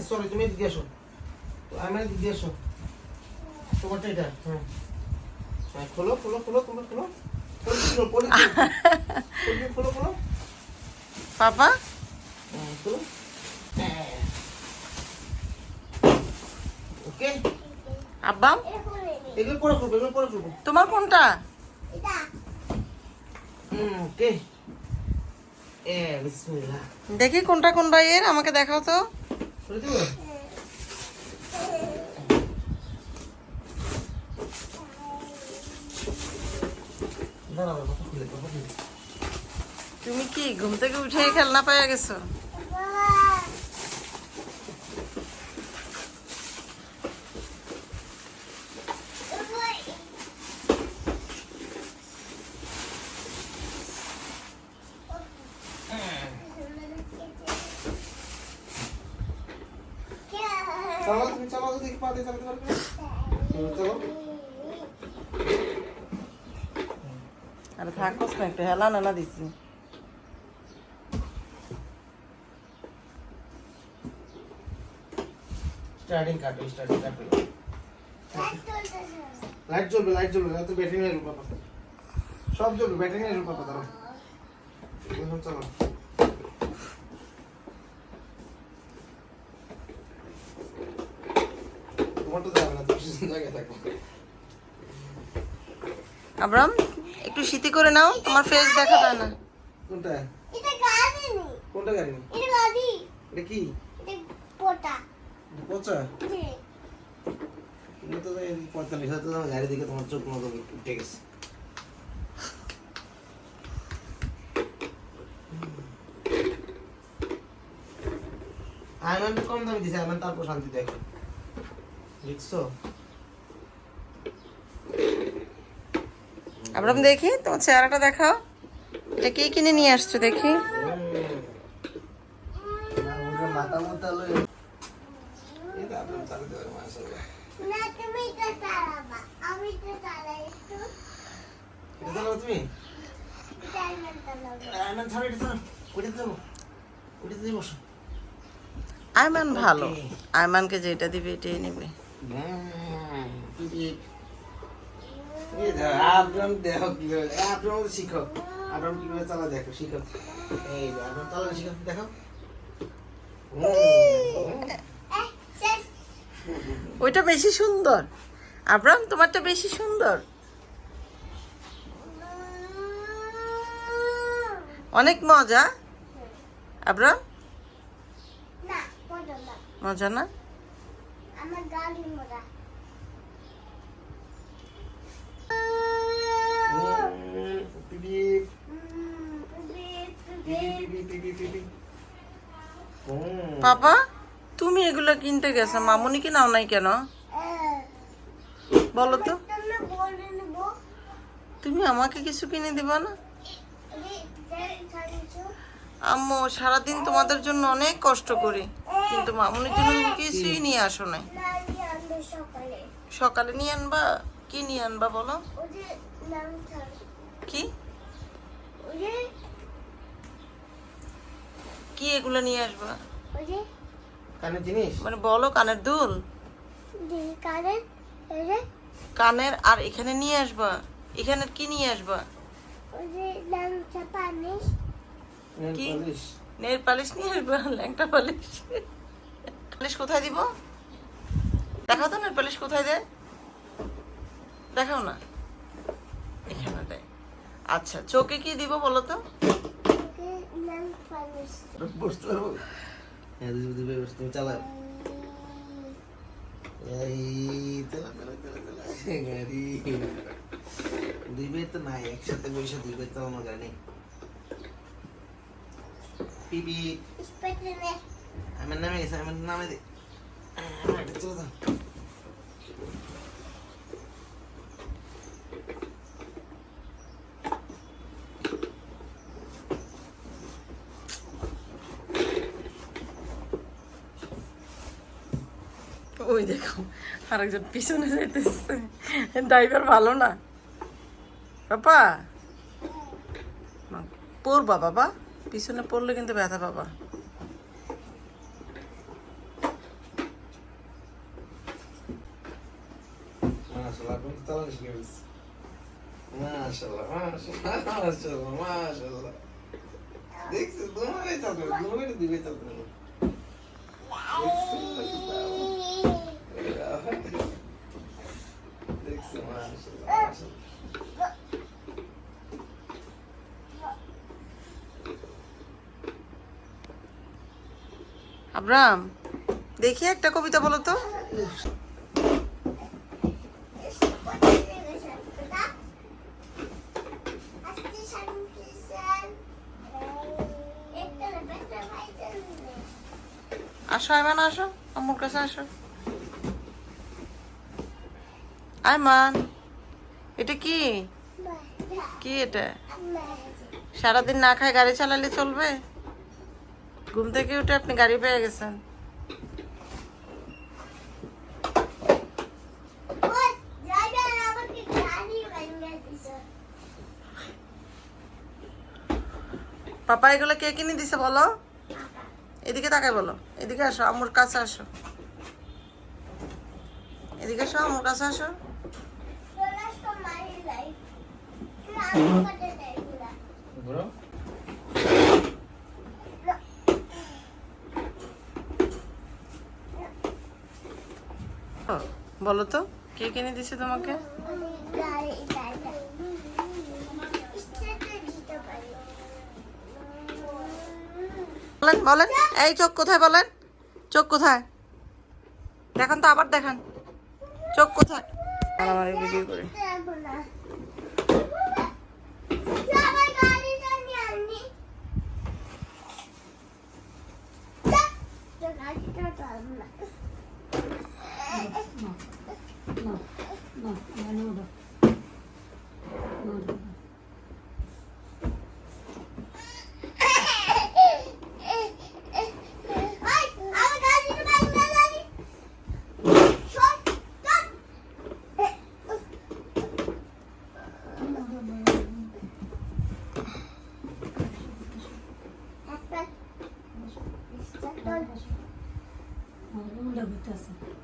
Sorry তুমি এদিকে এসো, আমি এদিকে এসো, তোমারটা এটা। হ্যাঁ হ্যাঁ, খোলো খোলো খোলো, তোমরা খোলো, খোলো খোলো, পাপা খোলো। ওকে, আব্বা এগুলো পরে করবো, এগুলো পরে করবো। তোমার কোনটা? ওকে, বিসমিল্লাহ। দেখি কোনটা কোন ভাইয়ের, আমাকে দেখাও তো। করে দিবো? দাঁড়াও, কথা খুলে, কথা খুলে। তুমি কি ঘুম থেকে উঠে খেলনা পাইয়া গেছো? চালাও, তুমি চালাও, দেখি পা দিয়ে চালাতে পারবে? চলো। আরে থাকোস না, একটু হেলা নানা দিচ্ছি। স্টার্টিং কাটো, স্টার্টিং কাটো। লাইট জ্বলবে, লাইট জ্বলবে, না তো ব্যাটারি নেই রূপা পাতা। সব জ্বলবে, ব্যাটারি নেই রূপা পাতা। এখন চলো। তোমারটা যাবে না, তুমি জায়গায় থাকো। আব্রাম একটু শীতি করে নাও, তোমার ফেস দেখা যায় না। কোনটা? এটা গাড়ি নেই, কোনটা গাড়ি? এটা গাড়ি, এটা কি? এটা পোটা। পচা? জি, তুমি তো 45,000 তোমার গাড়ি দেখে তোমার চোখ মতো উঠে গেছে। আয়মান কম দামি দিছে, আয়মান তারপর শান্তি দেখো, দেখছো? আব্রাম দেখি তোমার চেহারাটা দেখাও, এটা কি কিনে নিয়ে আসছো দেখি। মাথা মতো লই, এটা আপনার চালাতে পারে মাশাআল্লাহ। না তুমি এটা চালাবা, আমি তো চালাই একটু। এটা চালাও তুমি? এটা আমি চালাবো। আয়মান ছাড়ো, এটা ছাড়ো, ওইটাতে যাবো, ওইটাতে যাবো। আয়মান ভালো, আয়মানকে যেটা দিবে এটাই নেবে। আব্রাম দেখো কিভাবে, আব্রাম শিখো, আব্রাম কিভাবে চালা দেখো, শিখো। এই যে আব্রাম চালা শিখো, দেখো। শেষ। ওইটা বেশি সুন্দর, আব্রাম তোমারটা বেশি সুন্দর, অনেক মজা। আব্রাম না, পোটা না। মজা না? আমার গাড়ি মোড়া। পাপা তুমি এগুলো কিনতে গেছো, মামুনিকে নাও নাই কেন বলো তো? তুমি বলে নেব। তুমি আমাকে কিছু কিনে দিবা না? ছাড়িয়েছো। আম্মু সারাদিন তোমাদের জন্য অনেক কষ্ট করি, কিন্তু মামুনির জন্য তুমি কিছুই নিয়ে আসো নাই। না, আমি আনবো সকালে। সকালে নিয়ে আনবা? কি নিয়ে আনবা বলো? ওই যে নাম ছাড়। কি ওই যে কি এগুলো নিয়ে আসবা? ওই যে কানের জিনিস? মানে বলো, কানের দুল, কানের ওই যে কানের, আর এখানে নিয়ে আসবা। এখানের কি নিয়ে আসবা? ওই যে নাম চাপানিস। কি? পলিশ? নেল পালিশ নিয়ে আসবা? ল্যাংটা পালিশ? পালিশ কোথায় দিব? দেখাও তো, নেল পালিশ কোথায় দেয়, দেখাও না। এখানে দেয়। আচ্ছা চোখে কি দিব বলো তো? ওকে নাম পানিস। বসতে পারবো? হ্যাঁ, দিবে, তুমি চালাও। এই চালা চালা চালা চালা গাড়ি। দুই বের তো নাই, একসাথে বসে দুই বের চালানো গাড়ি। পিপি স্পেটনে। আমার নামে গেছে, আমার নামে দে। এটা চলে যাও। ওই দেখো আরেকজন পিছনে যাইতেছে, ড্রাইভার ভালো না। বাবা পড়বা, বাবা পিছনে পড়লে কিন্তু ব্যথা পাবা। মাশাআল্লাহ, আপনি তো চালানো শিখে গেছেন। মাশাআল্লাহ, মাশাআল্লাহ, মাশাআল্লাহ, মাশাআল্লাহ। দেখছো, দুবাই চালানো, দুবাই চালানো। দেখছো, মাশাআল্লাহ, মাশাআল্লাহ। আব্রাম, দেখি একটা কবিতা বলো তো। আসো আয়মান, আসো আম্মুর কাছে আসো। আয়মান, এটা কি? কি এটা? সারাদিন না খায় গাড়ি চালালে চলবে? ঘুম থেকে উঠে আপনি গাড়ি পেয়ে গেছেন। পাপা এগুলো কে কিনে দিছে বলো? এদিকে তাকাই বলো, এদিকে আসো, আম্মুর কাছে আসো, এদিকে আসো, আম্মুর কাছে আসো। বলো তো কে কিনে দিছে তোমাকে? বলেন বলেন, এই চোখ কোথায় বলেন? চোখ কোথায় দেখান তো, আবার দেখান, চোখ কোথায়? আমার ভিডিও করে একটা